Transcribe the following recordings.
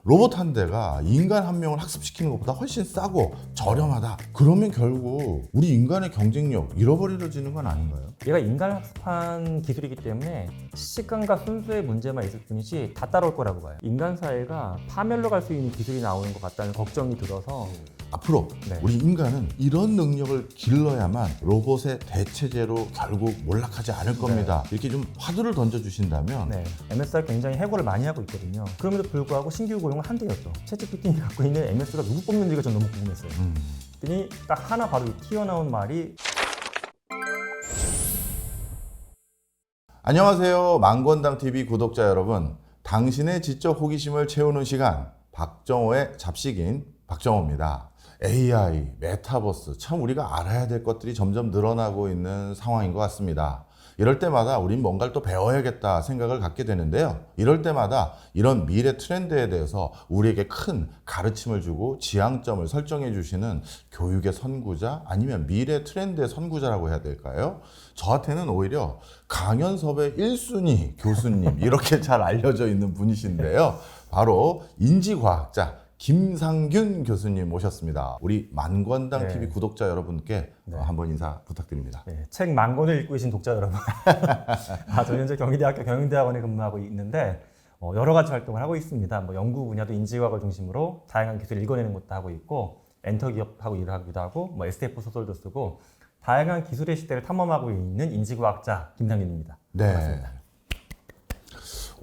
로봇 한 대가 인간 한 명을 학습시키는 것보다 훨씬 싸고 저렴하다. 그러면 결국 우리 인간의 경쟁력 잃어버려지는 건 아닌가요? 얘가 인간을 학습한 기술이기 때문에 시간과 순수의 문제만 있을 뿐이지 다 따라올 거라고 봐요. 인간 사회가 파멸로 갈 수 있는 기술이 나오는 것 같다는 걱정이 들어서 앞으로 네. 우리 인간은 이런 능력을 길러야만 로봇의 대체제로 결국 몰락하지 않을 겁니다. 이렇게 좀 화두를 던져주신다면 네, MS가 굉장히 해고를 많이 하고 있거든요. 그럼에도 불구하고 신규 고용은 한대였죠. 챗GPT가 갖고 있는 MS가 누구 뽑는지가 전 너무 궁금했어요. 그랬더니 딱 하나 바로 튀어나온 말이 안녕하세요. 망건당TV 구독자 여러분. 당신의 지적 호기심을 채우는 시간, 박정호의 잡식인 박정호입니다. AI, 메타버스, 참 우리가 알아야 될 것들이 점점 늘어나고 있는 상황인 것 같습니다. 이럴 때마다 우린 뭔가를 또 배워야겠다 생각을 갖게 되는데요. 이럴 때마다 이런 미래 트렌드에 대해서 우리에게 큰 가르침을 주고 지향점을 설정해 주시는 교육의 선구자 아니면 미래 트렌드의 선구자라고 해야 될까요? 저한테는 오히려 강연섭의 1순위 교수님 이렇게 잘 알려져 있는 분이신데요. 바로 인지과학자 김상균 교수님 모셨습니다. 우리 만권당TV 구독자 여러분께 한번 인사 부탁드립니다. 네, 책 만권을 읽고 계신 독자 여러분. 저는 현재 경희대학교 경영대학원에 근무하고 있는데 여러 가지 활동을 하고 있습니다. 뭐 연구 분야도 인지과학을 중심으로 다양한 기술을 읽어내는 것도 하고 있고 엔터 기업하고 일을 하기도 하고 뭐 SF 소설도 쓰고 다양한 기술의 시대를 탐험하고 있는 인지과학자 김상균입니다. 네. 반갑습니다.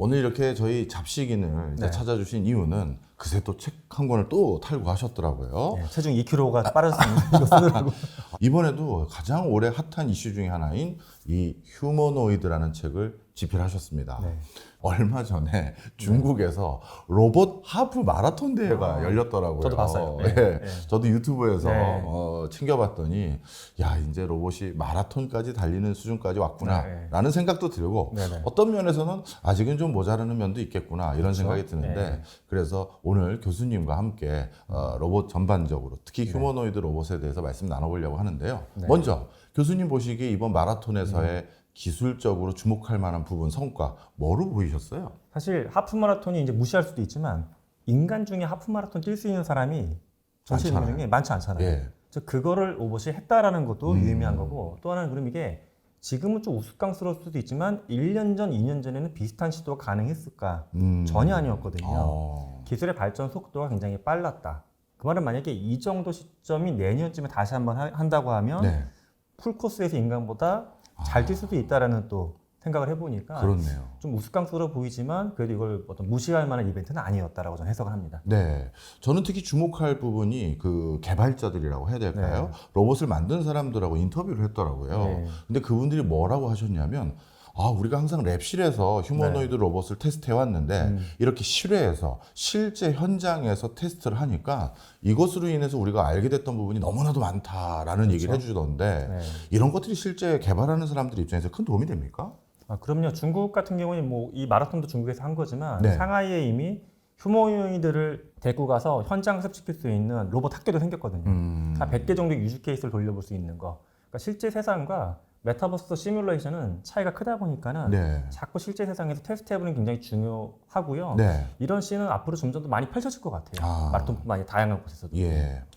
오늘 이렇게 저희 잡식인을 찾아주신 이유는 그새 또 책 한 권을 또 탈구하셨더라고요. 네, 체중 2kg가 빠졌습니다. 이거 쓰느라고. 이번에도 가장 올해 핫한 이슈 중에 하나인 이 휴머노이드라는 책을 집필하셨습니다. 네. 얼마 전에 중국에서 로봇 하프 마라톤 대회가 열렸더라고요. 저도 봤어요. 네. 네. 저도 유튜브에서 네. 챙겨봤더니 야 이제 로봇이 마라톤까지 달리는 수준까지 왔구나 라는 생각도 들고 네. 어떤 면에서는 아직은 좀 모자라는 면도 있겠구나 이런 생각이 드는데 네. 그래서 오늘 교수님과 함께 로봇 전반적으로 특히 휴머노이드 로봇에 대해서 말씀 나눠보려고 하는데요. 먼저 교수님 보시기에 이번 마라톤에서의 기술적으로 주목할 만한 부분, 성과 뭐로 보이셨어요? 사실 하프 마라톤이 이제 무시할 수도 있지만 인간 중에 하프 마라톤 뛸 수 있는 사람이 전체 인류 중에 많지 않잖아요. 예. 그래서 그거를 로봇이 했다라는 것도 유의미한 거고 또 하나는 그럼 이게 지금은 좀 우스꽝스러울 수도 있지만 1년 전, 2년 전에는 비슷한 시도가 가능했을까? 전혀 아니었거든요. 기술의 발전 속도가 굉장히 빨랐다. 그 말은 만약에 이 정도 시점이 내년쯤에 다시 한번 한다고 하면 풀코스에서 인간보다 잘 뛸 수도 있다라는 또 생각을 해보니까 그렇네요. 좀 우스꽝스러워 보이지만 그래도 이걸 어떤 무시할 만한 이벤트는 아니었다라고 저는 해석을 합니다. 네, 저는 특히 주목할 부분이 그 개발자들이라고 해야 될까요? 로봇을 만든 사람들하고 인터뷰를 했더라고요. 근데 그분들이 뭐라고 하셨냐면 우리가 항상 랩실에서 휴머노이드 로봇을 테스트해 왔는데 이렇게 실외에서 실제 현장에서 테스트를 하니까 이것으로 인해서 우리가 알게 됐던 부분이 너무나도 많다라는 얘기를 해주던데 이런 것들이 실제 개발하는 사람들 입장에서 큰 도움이 됩니까? 그럼요. 중국 같은 경우는 뭐 이 마라톤도 중국에서 한 거지만 상하이에 이미 휴머노이드를 데리고 가서 현장 학습시킬 수 있는 로봇 학교도 생겼거든요. 한 100개 정도 유즈 케이스를 돌려볼 수 있는 거. 그러니까 실제 세상과 메타버스 시뮬레이션은 차이가 크다 보니까는 자꾸 실제 세상에서 테스트해보는 게 굉장히 중요하고요. 이런 시는 앞으로 점점 더 많이 펼쳐질 것 같아요. 마라톤뿐만 아니라 다양한 곳에서도.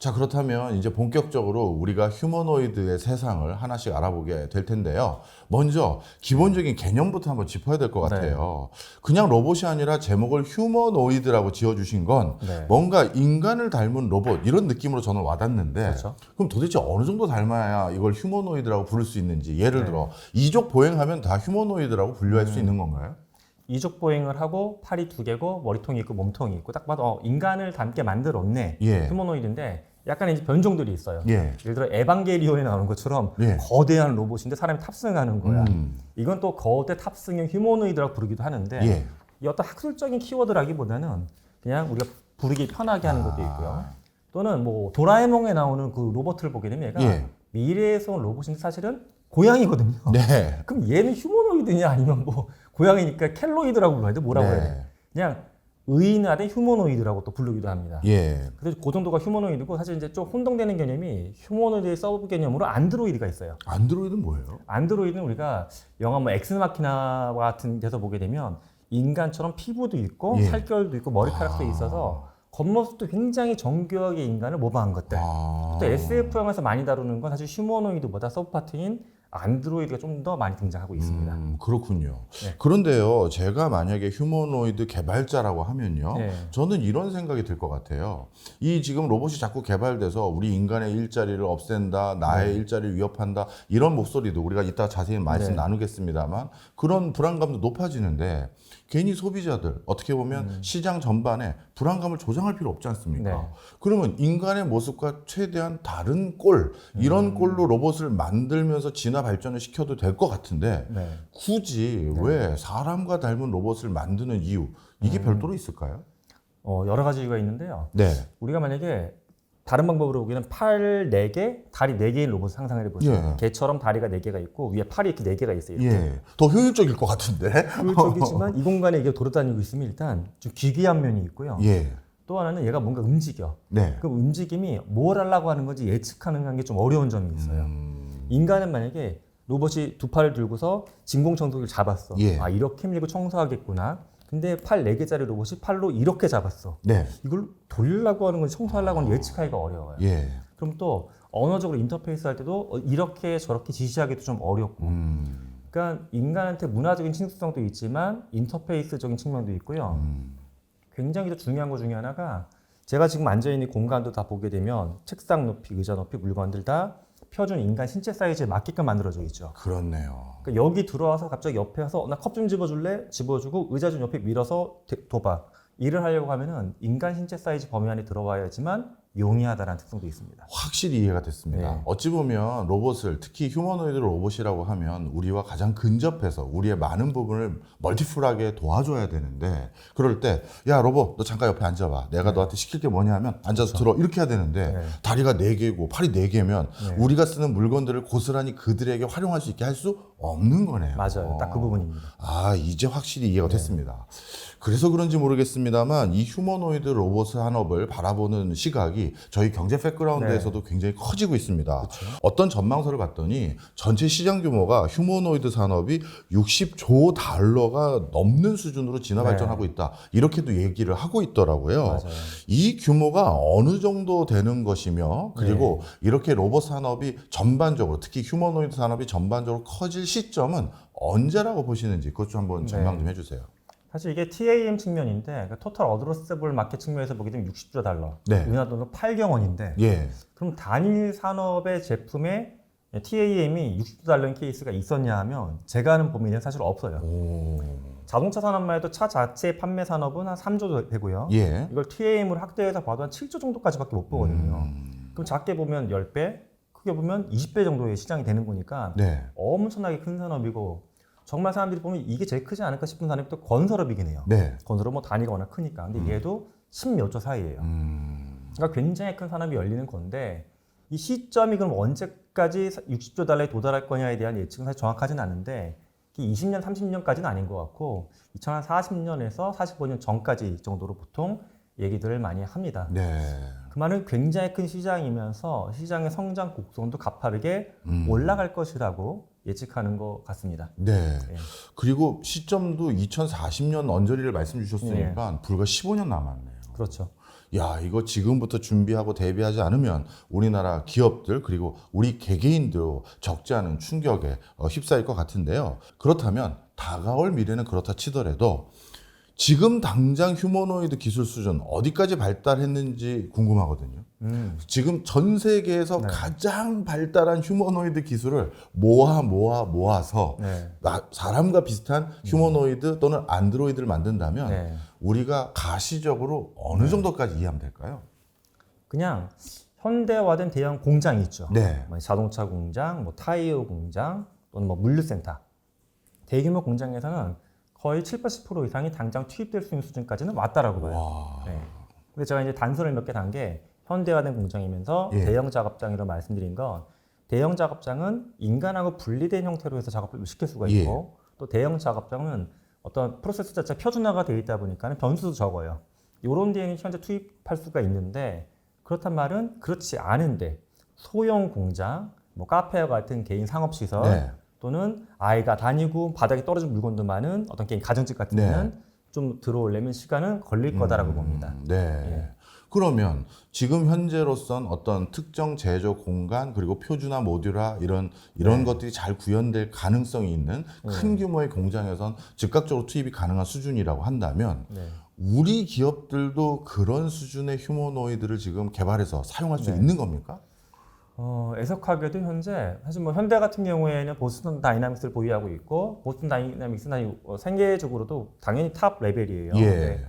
자, 그렇다면 이제 본격적으로 우리가 휴머노이드의 세상을 하나씩 알아보게 될 텐데요. 먼저 기본적인 개념부터 한번 짚어야 될 것 같아요. 그냥 로봇이 아니라 제목을 휴머노이드라고 지어주신 건 뭔가 인간을 닮은 로봇 이런 느낌으로 저는 와닿는데 그럼 도대체 어느 정도 닮아야 이걸 휴머노이드라고 부를 수 있는지 예를 들어 이족 보행하면 다 휴머노이드라고 분류할 수 있는 건가요? 이족 보행을 하고 팔이 2개고 머리통이 있고 몸통이 있고 딱 봐도 인간을 닮게 만들었네. 휴머노이드인데 약간 이제 변종들이 있어요. 예를 들어 에반게리온에 나오는 것처럼 거대한 로봇인데 사람이 탑승하는 거야. 이건 또 거대 탑승형 휴머노이드라고 부르기도 하는데 이 어떤 학술적인 키워드라기보다는 그냥 우리가 부르기 편하게 하는 것도 있고요. 또는 뭐 도라에몽에 나오는 그 로봇을 보게 되면 얘가 미래에서 온 로봇인데 사실은 고양이거든요. 그럼 얘는 휴머노이드냐 아니면 뭐 고양이니까 켈로이드라고 불러야 돼? 뭐라고 해야 돼? 그냥 의인화된 휴머노이드라고 또 부르기도 합니다. 그래서 그 정도가 휴머노이드고 사실 이제 좀 혼동되는 개념이 휴머노이드의 서브 개념으로 안드로이드가 있어요. 안드로이드는 뭐예요? 안드로이드는 우리가 영화 뭐 엑스마키나와 같은 데서 보게 되면 인간처럼 피부도 있고 예. 살결도 있고 머리카락도 있어서 겉모습도 굉장히 정교하게 인간을 모방한 것들. 또 SF 영화에서 많이 다루는 건 사실 휴머노이드보다 서브파트인 안드로이드가 좀 더 많이 등장하고 있습니다. 그렇군요. 네. 그런데요, 제가 만약에 휴머노이드 개발자라고 하면요, 네. 저는 이런 생각이 들 것 같아요. 이 지금 로봇이 자꾸 개발돼서 우리 인간의 일자리를 없앤다, 나의 일자리를 위협한다, 이런 목소리도 우리가 이따 자세히 말씀 나누겠습니다만 그런 불안감도 높아지는데 괜히 소비자들 어떻게 보면 시장 전반에 불안감을 조장할 필요 없지 않습니까? 네. 그러면 인간의 모습과 최대한 다른 꼴, 이런 꼴로 로봇을 만들면서 진화 발전을 시켜도 될 것 같은데 네. 굳이 왜 사람과 닮은 로봇을 만드는 이유, 이게 별도로 있을까요? 여러 가지 이유가 있는데요. 네. 우리가 만약에 다른 방법으로 보기에는 팔 4개, 다리 4개인 로봇을 상상을 해보죠. 예. 개처럼 다리가 4개가 있고 위에 팔이 이렇게 4개가 있어요. 이렇게. 예. 더 효율적일 것 같은데. 효율적이지만 이 공간에 이게 돌아다니고 있으면 일단 좀 기괴한 면이 있고요. 예. 또 하나는 얘가 뭔가 움직여. 네. 그 움직임이 뭘 하려고 하는 건지 예측하는 게 좀 어려운 점이 있어요. 인간은 만약에 로봇이 2팔을 들고서 진공청소기를 잡았어. 예. 아, 이렇게 밀고 청소하겠구나. 근데 팔 4개짜리 로봇이 팔로 이렇게 잡았어. 네. 이걸 돌리려고 하는 건지 청소하려고 하는 예측하기가 어려워요. 예. 그럼 또 언어적으로 인터페이스 할 때도 이렇게 저렇게 지시하기도 좀 어렵고. 그러니까 인간한테 문화적인 친숙성도 있지만 인터페이스적인 측면도 있고요. 굉장히 더 중요한 것 중에 하나가 제가 지금 앉아있는 공간도 다 보게 되면 책상 높이, 의자 높이, 물건들 다 표준 인간 신체 사이즈에 맞게끔 만들어져 있죠. 그렇네요. 그러니까 여기 들어와서 갑자기 옆에 와서 나 컵 좀 집어줄래? 집어주고 의자 좀 옆에 밀어서 둬봐. 일을 하려고 하면은 인간 신체 사이즈 범위 안에 들어와야지만 용이하다라는 특성도 있습니다. 확실히 이해가 됐습니다. 네. 어찌 보면 로봇을, 특히 휴머노이드 로봇이라고 하면 우리와 가장 근접해서 우리의 많은 부분을 멀티풀하게 도와줘야 되는데, 그럴 때 야 로봇 너 잠깐 옆에 앉아봐, 내가 너한테 시킬 게 뭐냐 하면 앉아서 들어, 이렇게 해야 되는데 다리가 4개고 팔이 4개면 우리가 쓰는 물건들을 고스란히 그들에게 활용할 수 있게 할 수 없는 거네요. 맞아요. 딱 그 부분입니다. 아, 이제 확실히 이해가 됐습니다. 그래서 그런지 모르겠습니다만 이 휴머노이드 로봇 산업을 바라보는 시각이 저희 경제 백그라운드에서도 굉장히 커지고 있습니다. 어떤 전망서를 봤더니 전체 시장 규모가 휴머노이드 산업이 60조 달러가 넘는 수준으로 진화 발전하고 있다, 이렇게도 얘기를 하고 있더라고요. 맞아요. 이 규모가 어느 정도 되는 것이며, 그리고 이렇게 로봇 산업이 전반적으로, 특히 휴머노이드 산업이 전반적으로 커질 시점은 언제라고 보시는지 그것 좀 한번 전망 좀 해주세요. 사실 이게 TAM 측면인데, 그러니까 토탈 어드러스블 마켓 측면에서 보게 되면 60조 달러, 네. 은하 돈은 8경 원인데, 예. 그럼 단일 산업의 제품에 TAM이 60조 달러인 케이스가 있었냐 하면 제가 아는 범위는 사실 없어요. 자동차 산업만 해도 차 자체 판매 산업은 한 3조 되고요. 예. 이걸 TAM을 확대해서 봐도 한 7조 정도까지밖에 못 보거든요. 그럼 작게 보면 10배, 크게 보면 20배 정도의 시장이 되는 거니까 네. 엄청나게 큰 산업이고, 정말 사람들이 보면 이게 제일 크지 않을까 싶은 산업이 또 건설업이긴 해요. 네. 건설업 뭐 단위가 워낙 크니까. 근데 얘도 10몇 조 사이예요. 그러니까 굉장히 큰 산업이 열리는 건데, 이 시점이 그럼 언제까지 60조 달러에 도달할 거냐에 대한 예측은 사실 정확하지는 않은데, 20년, 30년까지는 아닌 것 같고 2040년에서 45년 전까지 정도로 보통 얘기들을 많이 합니다. 네. 그 말은 굉장히 큰 시장이면서 시장의 성장 곡선도 가파르게 올라갈 것이라고 예측하는 것 같습니다. 네. 네. 그리고 시점도 2040년 언저리를 말씀 주셨으니까 불과 15년 남았네요. 그렇죠. 야, 이거 지금부터 준비하고 대비하지 않으면 우리나라 기업들 그리고 우리 개개인도 적지 않은 충격에 휩싸일 것 같은데요. 그렇다면 다가올 미래는 그렇다 치더라도 지금 당장 휴머노이드 기술 수준 어디까지 발달했는지 궁금하거든요. 지금 전 세계에서 가장 발달한 휴머노이드 기술을 모아서 사람과 비슷한 휴머노이드 또는 안드로이드를 만든다면 우리가 가시적으로 어느 정도까지 이해하면 될까요? 그냥 현대화된 대형 공장이 있죠. 네. 자동차 공장, 뭐 타이어 공장, 또는 뭐 물류센터. 대규모 공장에서는 거의 7, 80% 이상이 당장 투입될 수 있는 수준까지는 왔다라고 봐요. 네. 근데 제가 이제 단서를 몇 개 단 게 현대화된 공장이면서 대형 작업장이라고 말씀드린 건, 대형 작업장은 인간하고 분리된 형태로 해서 작업을 시킬 수가 있고, 또 대형 작업장은 어떤 프로세스 자체가 표준화가 되어 있다 보니까 변수도 적어요. 이런 데에는 현재 투입할 수가 있는데, 그렇단 말은 그렇지 않은데 소형 공장, 뭐 카페와 같은 개인 상업시설, 또는 아이가 다니고 바닥에 떨어진 물건도 많은 어떤 개인 가정집 같은 데는 좀 들어오려면 시간은 걸릴 거다라고 봅니다. 네. 예. 그러면 지금 현재로선 어떤 특정 제조 공간 그리고 표준화 모듈화 이런 네. 것들이 잘 구현될 가능성이 있는 큰 규모의 공장에선 즉각적으로 투입이 가능한 수준이라고 한다면 네. 우리 기업들도 그런 수준의 휴머노이드를 지금 개발해서 사용할 수 네. 있는 겁니까? 애석하게도 현재 사실 뭐 현대 같은 경우에는 보스턴 다이나믹스를 보유하고 있고 보스턴 다이나믹스는 생계적으로도 당연히 탑 레벨이에요. 예. 네.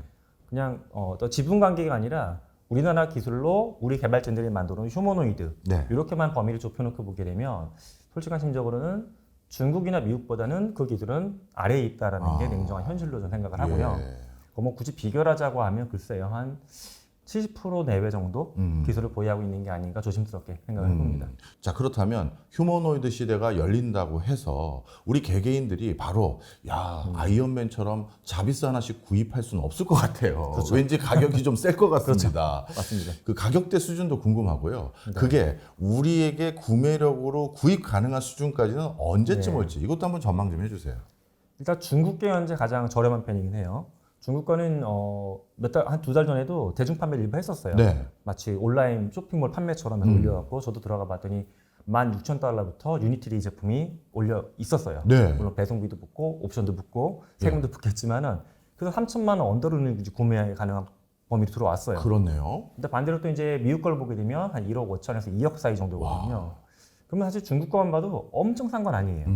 그냥 또 지분 관계가 아니라 우리나라 기술로 우리 개발진들이 만들어 놓은 휴머노이드 네. 이렇게만 범위를 좁혀놓고 보게 되면 솔직한 심적으로는 중국이나 미국보다는 그 기술은 아래에 있다라는 게 냉정한 현실로 저는 생각을 하고요. 예. 뭐 굳이 비교를 하자고 하면 글쎄요 한 70% 내외 정도 기술을 보유하고 있는 게 아닌가 조심스럽게 생각을 해봅니다. 자, 그렇다면 휴머노이드 시대가 열린다고 해서 우리 개개인들이 바로 아이언맨처럼 자비스 하나씩 구입할 수는 없을 것 같아요. 그렇죠. 왠지 가격이 좀 셀 것 같습니다. 맞습니다. 그 가격대 수준도 궁금하고요. 그게 우리에게 구매력으로 구입 가능한 수준까지는 언제쯤 네. 올지 이것도 한번 전망 좀 해주세요. 일단 중국계 현재 가장 저렴한 편이긴 해요. 중국 거는 한 두 달 전에도 대중 판매를 일부 했었어요. 네. 마치 온라인 쇼핑몰 판매처럼 해서 올려갖고 저도 들어가 봤더니 16,000달러부터 유니티리 제품이 올려 있었어요. 네. 물론 배송비도 붙고 옵션도 붙고 세금도 붙겠지만은 그래서 3천만 원 언더로는 구매 가능한 범위로 들어왔어요. 그렇네요. 근데 반대로 또 이제 미국 걸 보게 되면 한 1억 5천에서 2억 사이 정도거든요. 그러면 사실 중국 거만 봐도 엄청 싼 건 아니에요.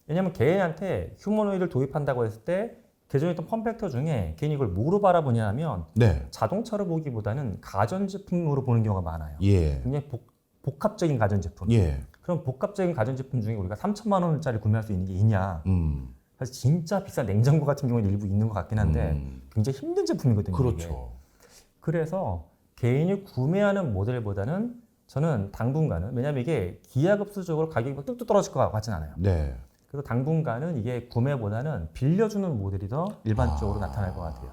왜냐하면 개인한테 휴머노이드를 도입한다고 했을 때 기존에 있던 펌팩터 중에 괜히 이걸 뭐로 바라보냐 하면 네. 자동차로 보기보다는 가전제품으로 보는 경우가 많아요. 예. 굉장히 복합적인 가전제품. 예. 그럼 복합적인 가전제품 중에 우리가 3천만 원짜리 구매할 수 있는 게 있냐. 사실 진짜 비싼 냉장고 같은 경우는 일부 있는 것 같긴 한데 굉장히 힘든 제품이거든요. 그렇죠. 이게. 그래서 개인이 구매하는 모델보다는 저는 당분간은 왜냐하면 이게 기하급수적으로 가격이 막 뚝뚝 떨어질 것 같진 않아요. 네. 그래서 당분간은 이게 구매보다는 빌려주는 모델이 더 일반적으로 나타날 것 같아요.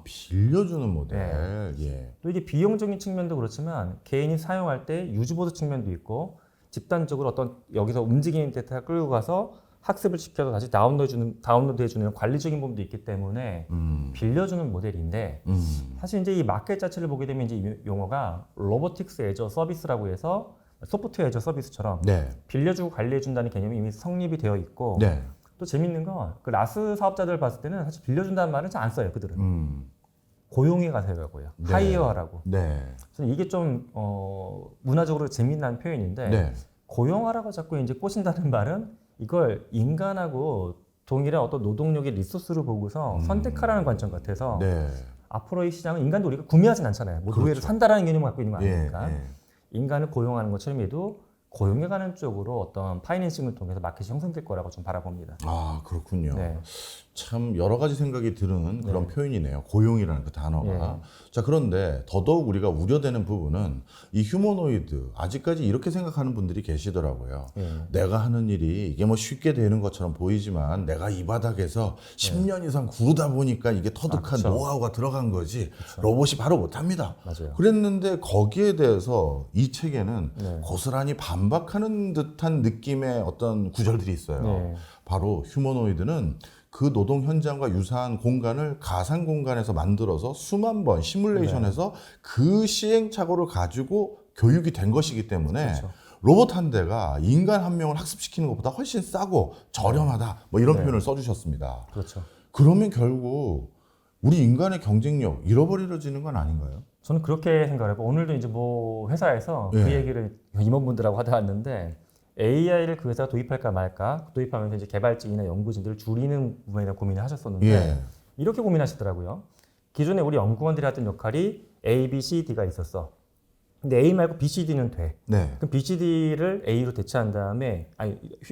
빌려주는 모델. 예. 또 이게 비용적인 측면도 그렇지만 개인이 사용할 때 유지보수 측면도 있고 집단적으로 어떤 여기서 움직이는 데이터 끌고 가서 학습을 시켜서 다시 다운로드해주는 관리적인 부분도 있기 때문에 빌려주는 모델인데 사실 이제 이 마켓 자체를 보게 되면 이제 이 용어가 로보틱스 애저 서비스라고 해서 소프트웨어 애저 서비스처럼 네. 빌려주고 관리해준다는 개념이 이미 성립이 되어 있고 네. 또 재밌는 건 그 라스 사업자들 봤을 때는 사실 빌려준다는 말은 잘 안 써요. 그들은 고용해 가세요라고요. 네. 하이어하라고. 네. 저는 이게 좀 문화적으로 재미난 표현인데 네. 고용하라고 자꾸 이제 꼬신다는 말은 이걸 인간하고 동일한 어떤 노동력의 리소스를 보고서 선택하라는 관점 같아서 네. 앞으로의 시장은 인간도 우리가 구매하진 않잖아요. 뭐 노예를 산다라는 개념을 갖고 있는 거 아닙니까? 예. 인간을 고용하는 것처럼 해도 고용해가는 쪽으로 어떤 파이낸싱을 통해서 마켓이 형성될 거라고 좀 바라봅니다. 그렇군요. 네. 참 여러 가지 생각이 드는 그런 표현이네요. 고용이라는 그 단어가. 자, 그런데 더더욱 우리가 우려되는 부분은 이 휴머노이드 아직까지 이렇게 생각하는 분들이 계시더라고요. 내가 하는 일이 이게 뭐 쉽게 되는 것처럼 보이지만 내가 이 바닥에서 10년 이상 구르다 보니까 이게 터득한 그쵸. 노하우가 들어간 거지 로봇이 바로 못합니다. 맞아요. 그랬는데 거기에 대해서 이 책에는 고스란히 반박하는 듯한 느낌의 어떤 구절들이 있어요. 바로 휴머노이드는 그 노동 현장과 유사한 공간을 가상 공간에서 만들어서 수만 번 시뮬레이션해서 그 시행착오를 가지고 교육이 된 것이기 때문에 그렇죠. 로봇 한 대가 인간 한 명을 학습시키는 것보다 훨씬 싸고 저렴하다. 뭐 이런 표현을 써주셨습니다. 그렇죠. 그러면 결국 우리 인간의 경쟁력 잃어버려지는 건 아닌가요? 저는 그렇게 생각을 해요. 오늘도 이제 뭐 회사에서 그 얘기를 임원분들하고 하다 왔는데 AI를 그 회사가 도입할까 말까 도입하면서 이제 개발진이나 연구진들을 줄이는 부분에 대한 고민을 하셨었는데 이렇게 고민하시더라고요. 기존에 우리 연구원들이 했던 역할이 A, B, C, D가 있었어. 근데 A 말고 B, C, D는 돼. 그럼 B, C, D를 A로 대체한 다음에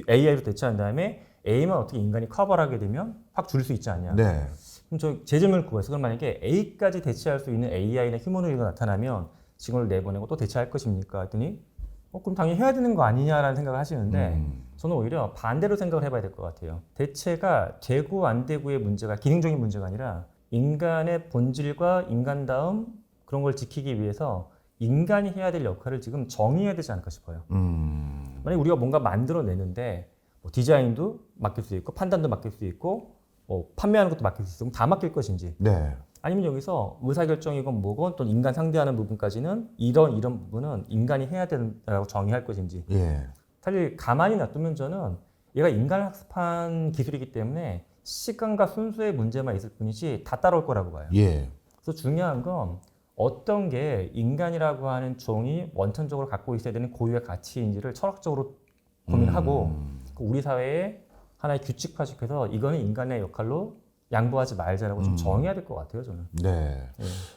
AI로 대체한 다음에 A만 어떻게 인간이 커버를 하게 되면 확 줄일 수 있지 않냐. 그럼 저 제점을 구해서 그럼 만약에 A까지 대체할 수 있는 AI나 휴머노이드가 나타나면 직원을 내보내고 또 대체할 것입니까? 했더니 그럼 당연히 해야 되는 거 아니냐라는 생각을 하시는데 저는 오히려 반대로 생각을 해봐야 될 것 같아요. 대체가 되고 안 되고의 문제가 기능적인 문제가 아니라 인간의 본질과 인간다움 그런 걸 지키기 위해서 인간이 해야 될 역할을 지금 정의해야 되지 않을까 싶어요. 만약에 우리가 뭔가 만들어내는데 뭐 디자인도 맡길 수 있고 판단도 맡길 수 있고 판매하는 것도 맡길 수 있으면 다 맡길 것인지. 네. 아니면 여기서 의사결정이건 뭐건 또 인간 상대하는 부분까지는 이런 부분은 인간이 해야 된다고 정의할 것인지. 예. 사실 가만히 놔두면 저는 얘가 인간을 학습한 기술이기 때문에 시간과 순수의 문제만 있을 뿐이지 다 따라올 거라고 봐요. 예. 그래서 중요한 건 어떤 게 인간이라고 하는 종이 원천적으로 갖고 있어야 되는 고유의 가치인지를 철학적으로 고민하고 우리 사회에 하나의 규칙화시켜서 이거는 인간의 역할로 양보하지 말자라고 좀 정해야 될 것 같아요, 저는. 네.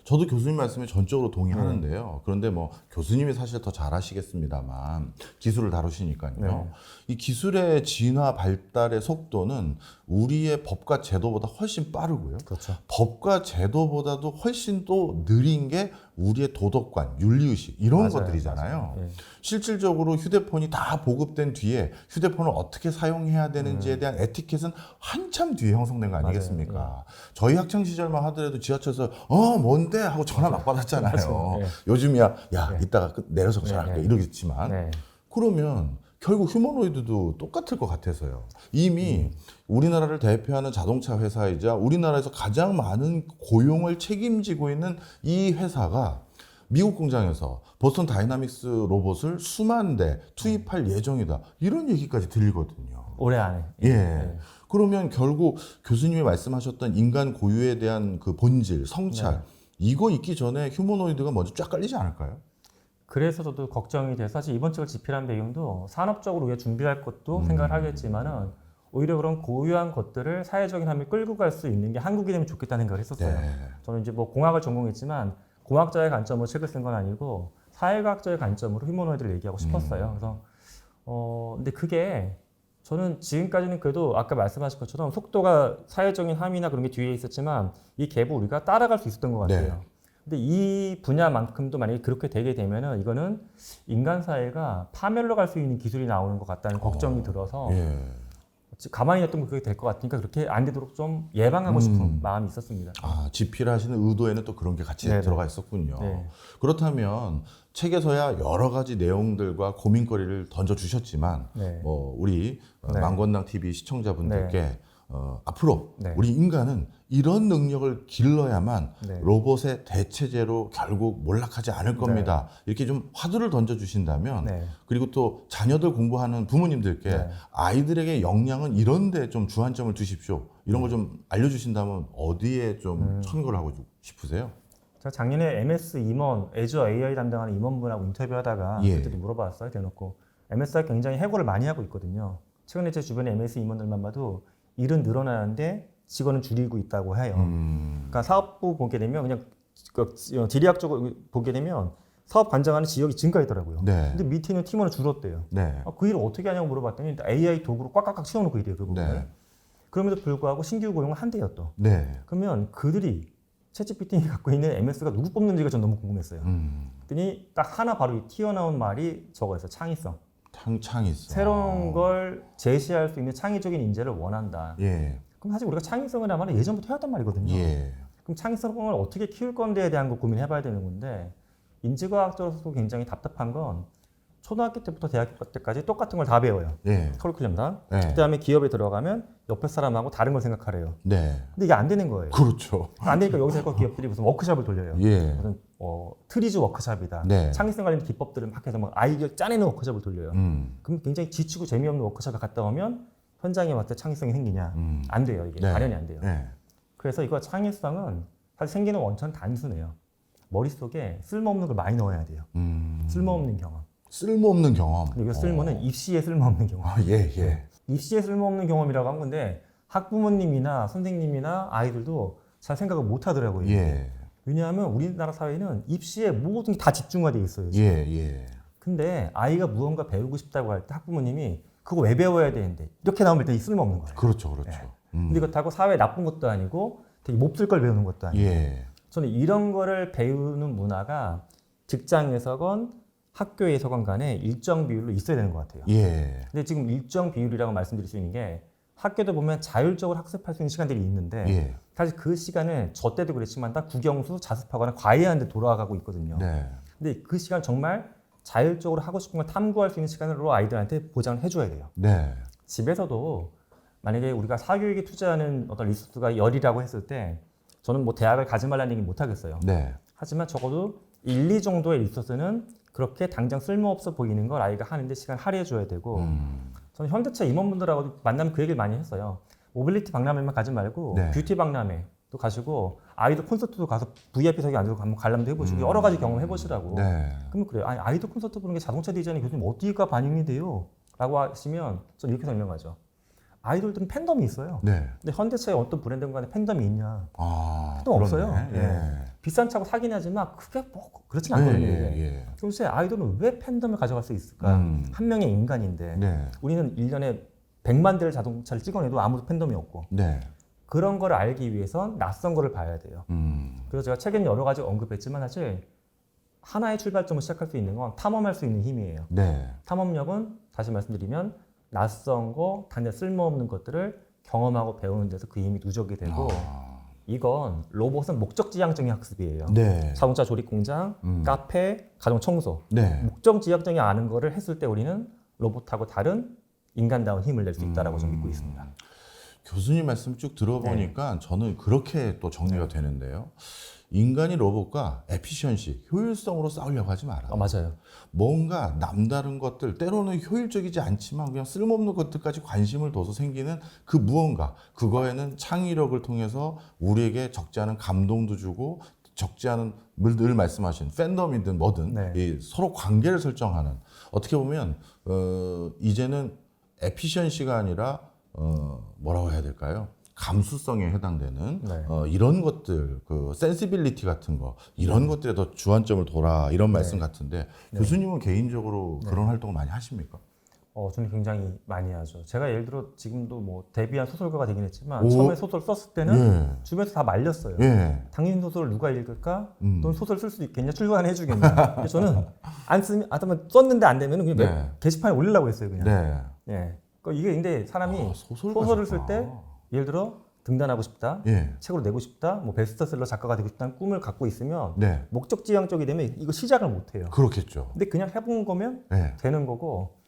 저도 교수님 말씀에 전적으로 동의하는데요. 그런데 뭐 교수님이 사실 더 잘 아시겠습니다만 기술을 다루시니까요. 네. 이 기술의 진화 발달의 속도는 우리의 법과 제도보다 훨씬 빠르고요. 그렇죠. 법과 제도보다도 훨씬 또 느린 게 우리의 도덕관, 윤리의식 이런 것들이잖아요. 맞아요. 네. 실질적으로 휴대폰이 다 보급된 뒤에 휴대폰을 어떻게 사용해야 되는지에 대한 에티켓은 한참 뒤에 형성된 거 아니겠습니까? 저희 학창 시절만 하더라도 지하철에서 뭔데 하고 전화 막 받았잖아요. 네. 요즘이야 이따가 내려서 전화할게 이러겠지만 네. 그러면 결국 휴머노이드도 똑같을 것 같아서요. 이미 우리나라를 대표하는 자동차 회사이자 우리나라에서 가장 많은 고용을 책임지고 있는 이 회사가 미국 공장에서 보스턴 다이나믹스 로봇을 수만 대 투입할 예정이다. 이런 얘기까지 들리거든요. 올해 안에. 예. 그러면 결국 교수님이 말씀하셨던 인간 고유에 대한 그 본질, 성찰 이거 있기 전에 휴머노이드가 먼저 쫙 깔리지 않을까요? 그래서 저도 걱정이 돼서 사실 이번 책을 집필한 배경도 산업적으로 우리가 준비할 것도 생각을 하겠지만은 오히려 그런 고유한 것들을 사회적인 함을 끌고 갈 수 있는 게 한국이 되면 좋겠다는 생각을 했었어요. 네. 저는 이제 뭐 공학을 전공했지만 공학자의 관점으로 책을 쓴 건 아니고 사회과학자의 관점으로 휴머노이드를 얘기하고 싶었어요. 그래서 근데 그게 저는 지금까지는 그래도 아까 말씀하신 것처럼 속도가 사회적인 함이나 그런 게 뒤에 있었지만 이 갭을 우리가 따라갈 수 있었던 것 같아요. 네. 근데 이 분야만큼도 만약에 그렇게 되게 되면은 이거는 인간 사회가 파멸로 갈 수 있는 기술이 나오는 것 같다는 걱정이 들어서 가만히 놔두면 그게 될 것 같으니까 그렇게 안 되도록 좀 예방하고 싶은 마음이 있었습니다. 집필하시는 의도에는 또 그런 게 같이 네네. 들어가 있었군요. 네. 그렇다면 책에서야 여러 가지 내용들과 고민거리를 던져주셨지만 뭐 우리 망건당 TV 시청자분들께 앞으로 우리 인간은 이런 능력을 길러야만 로봇의 대체제로 결국 몰락하지 않을 겁니다. 이렇게 좀 화두를 던져주신다면 그리고 또 자녀들 공부하는 부모님들께 아이들에게 역량은 이런 데 좀 주안점을 두십시오. 이런 걸 좀 알려주신다면 어디에 좀 참고를 하고 싶으세요? 제가 작년에 MS 임원, 애저 AI 담당하는 임원분하고 인터뷰하다가 그들이 물어봤어요. 대놓고. MS가 굉장히 해고를 많이 하고 있거든요. 최근에 제 주변에 MS 임원들만 봐도 일은 늘어나는데 직원은 줄이고 있다고 해요. 그러니까 사업부 보게 되면 그냥 지리학적으로 보게 되면 사업 관장하는 지역이 증가했더라고요. 근데 밑에 있는 팀원은 줄었대요. 그 일을 어떻게 하냐고 물어봤더니 AI 도구로 꽉꽉꽉 채워놓고 일해요. 그 부분을. 그럼에도 불구하고 신규 고용은 한대요 또. 그러면 그들이 챗GPT가 갖고 있는 MS가 누구 뽑는지가 전 너무 궁금했어요. 그랬더니 딱 하나 바로 튀어나온 말이 저거였어요. 창의성. 창의성. 새로운 걸 제시할 수 있는 창의적인 인재를 원한다. 그럼 사실 우리가 창의성을 아마 예전부터 해왔단 말이거든요. 그럼 창의성을 어떻게 키울 건데에 대한 거 고민해봐야 되는 건데 인지과학적으로도 굉장히 답답한 건 초등학교 때부터 대학교 때까지 똑같은 걸 다 배워요. 커리큘럼상. 그다음에 기업에 들어가면 옆에 사람하고 다른 걸 생각하래요. 근데 이게 안 되는 거예요. 그렇죠. 안 되니까 여기서 기업들이 무슨 워크숍을 돌려요. 무슨 트리즈 워크숍이다. 창의성 관련 기법들을 막 해서 막 아이디어 짜내는 워크숍을 돌려요. 그럼 굉장히 지치고 재미없는 워크숍에 갔다 오면 현장에 맞게 창의성이 생기냐? 안 돼요. 이게 발현이 안 돼요. 그래서 이거 창의성은 사실 생기는 원천은 단순해요. 머릿속에 쓸모없는 걸 많이 넣어야 돼요. 쓸모없는 경험. 쓸모없는 경험. 그리고 쓸모는 입시에 쓸모없는 경험. 입시에 쓸모없는 경험이라고 한 건데 학부모님이나 선생님이나 아이들도 잘 생각을 못 하더라고요. 왜냐하면 우리나라 사회는 입시에 모든 게 다 집중화되어 있어요. 근데 아이가 무언가 배우고 싶다고 할 때 학부모님이 그거 왜 배워야 되는데 이렇게 나오면 일단 쓸모없는 거예요. 그렇죠. 근데 그렇다고 사회에 나쁜 것도 아니고 되게 몹쓸 걸 배우는 것도 아니고 저는 이런 거를 배우는 문화가 직장에서건 학교에서건 간에 일정 비율로 있어야 되는 것 같아요. 근데 지금 일정 비율이라고 말씀드릴 수 있는 게 학교도 보면 자율적으로 학습할 수 있는 시간들이 있는데 사실 그 시간은 저 때도 그랬지만 다 국영수, 자습하거나 과외하는 데 돌아가고 있거든요. 근데 그 시간 정말 자율적으로 하고 싶은 걸 탐구할 수 있는 시간으로 아이들한테 보장을 해줘야 돼요. 집에서도 만약에 우리가 사교육에 투자하는 어떤 리소스가 열이라고 했을 때 저는 뭐 대학을 가지 말라는 얘기 못 하겠어요. 네. 하지만 적어도 1, 2 정도의 리소스는 그렇게 당장 쓸모없어 보이는 걸 아이가 하는데 시간 할애해 줘야 되고 저는 현대차 임원분들하고 만나면 그 얘기를 많이 했어요. 모빌리티 박람회만 가지 말고 네. 뷰티 박람회도 가시고 아이돌 콘서트도 가서 VIP석에 앉아서 한번 관람도 해보시고 여러 가지 경험해 보시라고. 네. 그러면 그래요. 아니, 아이돌 콘서트 보는 게 자동차 디자인에 교수님 어디가 반영이 돼요? 라고 하시면 저는 이렇게 설명하죠. 아이돌들은 팬덤이 있어요. 네. 근데 현대차의 어떤 브랜드 간에 팬덤이 있냐? 아, 팬덤 없어요. 그렇네. 예. 비싼 차고 사긴 하지만 그게 뭐 그렇진 않거든요. 예. 그래서 아이돌은 왜 팬덤을 가져갈 수 있을까? 한 명의 인간인데 네. 우리는 1년에 100만 대를 자동차를 찍어내도 아무도 팬덤이 없고 네. 그런 걸 알기 위해선 낯선 거를 봐야 돼요. 그래서 제가 책에는 여러 가지 언급했지만 사실 하나의 출발점을 시작할 수 있는 건 탐험할 수 있는 힘이에요. 네. 탐험력은 다시 말씀드리면 낯선 거, 단지 쓸모없는 것들을 경험하고 배우는 데서 그 힘이 누적이 되고 이건 로봇은 목적지향적인 학습이에요. 네. 자동차 조립 공장, 카페, 가정 청소. 네. 목적지향적인 아는 거를 했을 때 우리는 로봇하고 다른 인간다운 힘을 낼 수 있다라고 저는 믿고 있습니다. 교수님 말씀 쭉 들어보니까 저는 그렇게 또 정리가 되는데요. 인간이 로봇과 에피션시, 효율성으로 싸우려고 하지 마라. 맞아요. 뭔가 남다른 것들, 때로는 효율적이지 않지만 그냥 쓸모없는 것들까지 관심을 둬서 생기는 그 무언가, 그거에는 창의력을 통해서 우리에게 적지 않은 감동도 주고 적지 않은 늘 말씀하신 팬덤이든 뭐든 네. 이 서로 관계를 설정하는 어떻게 보면 이제는 에피션시가 아니라 뭐라고 해야 될까요? 감수성에 해당되는 네. 이런 것들, 그 센시빌리티 같은 거 이런 것들에 더 주안점을 둬라 이런 말씀 같은데 교수님은 개인적으로 그런 활동을 많이 하십니까? 저는 굉장히 많이 하죠. 제가 예를 들어 지금도 뭐 데뷔한 소설가가 되긴 했지만 오. 처음에 소설 썼을 때는 주변에서 다 말렸어요. 당신 소설을 누가 읽을까? 넌 소설 쓸 수 있겠냐? 출간 해주겠냐? 그래서 저는 안 쓰면, 썼는데 안 되면 그냥 게시판에 올리려고 했어요, 그냥. 예. 그러니까 이게 근데 사람이 소설을 쓸 때 예를 들어 등단하고 싶다, 책으로 내고 싶다, 뭐 베스트셀러 작가가 되고 싶다는 꿈을 갖고 있으면 목적지향적이 되면 이거 시작을 못 해요. 그렇겠죠. 근데 그냥 해본 거면 되는 거고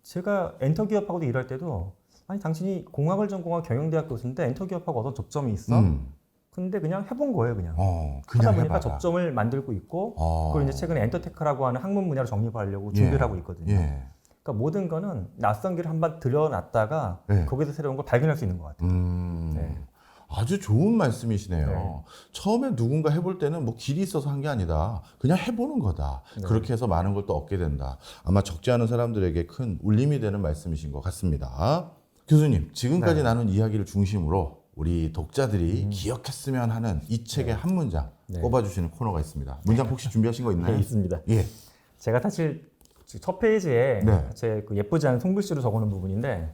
제가 엔터기업하고도 일할 때도 아니 당신이 공학을 전공한 경영대학 교수인데 엔터기업하고 어떤 접점이 있어? 근데 그냥 해본 거예요, 그냥. 하다 보니까 해봐라. 접점을 만들고 있고 그걸 이제 최근에 엔터테크라고 하는 학문 분야로 정립하려고 준비를 하고 있거든요. 그러니까 모든 거는 낯선 길을 한번 들여놨다가 거기서 새로운 걸 발견할 수 있는 것 같아요. 아주 좋은 말씀이시네요. 처음에 누군가 해볼 때는 뭐 길이 있어서 한 게 아니다. 그냥 해보는 거다. 그렇게 해서 많은 걸 또 얻게 된다. 아마 적지 않은 사람들에게 큰 울림이 되는 말씀이신 것 같습니다. 교수님, 지금까지 나눈 이야기를 중심으로 우리 독자들이 기억했으면 하는 이 책의 한 문장 꼽아주시는 코너가 있습니다. 문장 혹시 준비하신 거 있나요? 네, 있습니다. 예. 제가 사실 첫 페이지에 제 그 예쁘지 않은 손글씨로 적어놓은 부분인데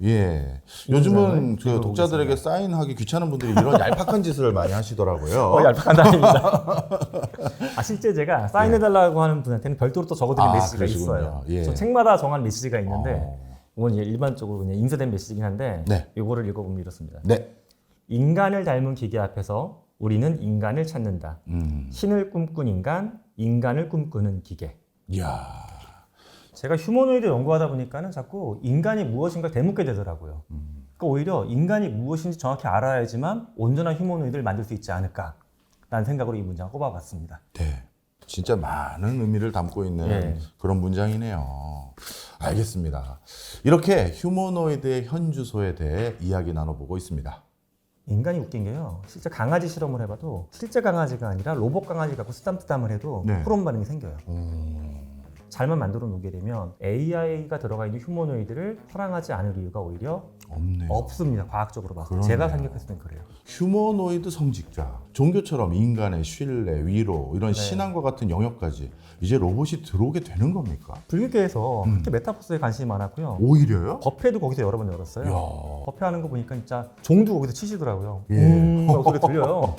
요즘은 그 독자들에게 사인하기 귀찮은 분들이 이런 얄팍한 짓을 많이 하시더라고요. 얄팍한 아닙니다. 실제 제가 사인해달라고 하는 분한테는 별도로 또 적어드린 메시지가 그러시군요. 있어요. 저 책마다 정한 메시지가 있는데 이건 일반적으로 그냥 인쇄된 메시지긴 한데 이거를 읽어보면 이렇습니다. 인간을 닮은 기계 앞에서 우리는 인간을 찾는다. 신을 꿈꾼 인간, 인간을 꿈꾸는 기계. 이야. 제가 휴머노이드 연구하다 보니까는 자꾸 인간이 무엇인가 되묻게 되더라고요. 그러니까 오히려 인간이 무엇인지 정확히 알아야지만 온전한 휴머노이드를 만들 수 있지 않을까라는 생각으로 이 문장을 꼽아봤습니다. 네, 진짜 많은 의미를 담고 있는 그런 문장이네요. 알겠습니다. 이렇게 휴머노이드의 현주소에 대해 이야기 나눠보고 있습니다. 인간이 웃긴 게요. 실제 강아지 실험을 해봐도 실제 강아지가 아니라 로봇 강아지 갖고 쓰담쓰담을 해도 호르몬 반응이 생겨요. 잘만 만들어 놓게 되면 AI가 들어가 있는 휴머노이드를 사랑하지 않을 이유가 오히려 없네요. 없습니다. 과학적으로 봤을 때. 제가 생각했을 땐 그래요. 휴머노이드 성직자, 종교처럼 인간의 신뢰, 위로 이런 신앙과 같은 영역까지 이제 로봇이 들어오게 되는 겁니까? 불교계에서 그렇게 메타버스에 관심이 많았고요. 오히려요? 법회도 거기서 여러 번 열었어요. 이야. 법회 하는 거 보니까 진짜 종도 거기서 치시더라고요. 소리 들려요.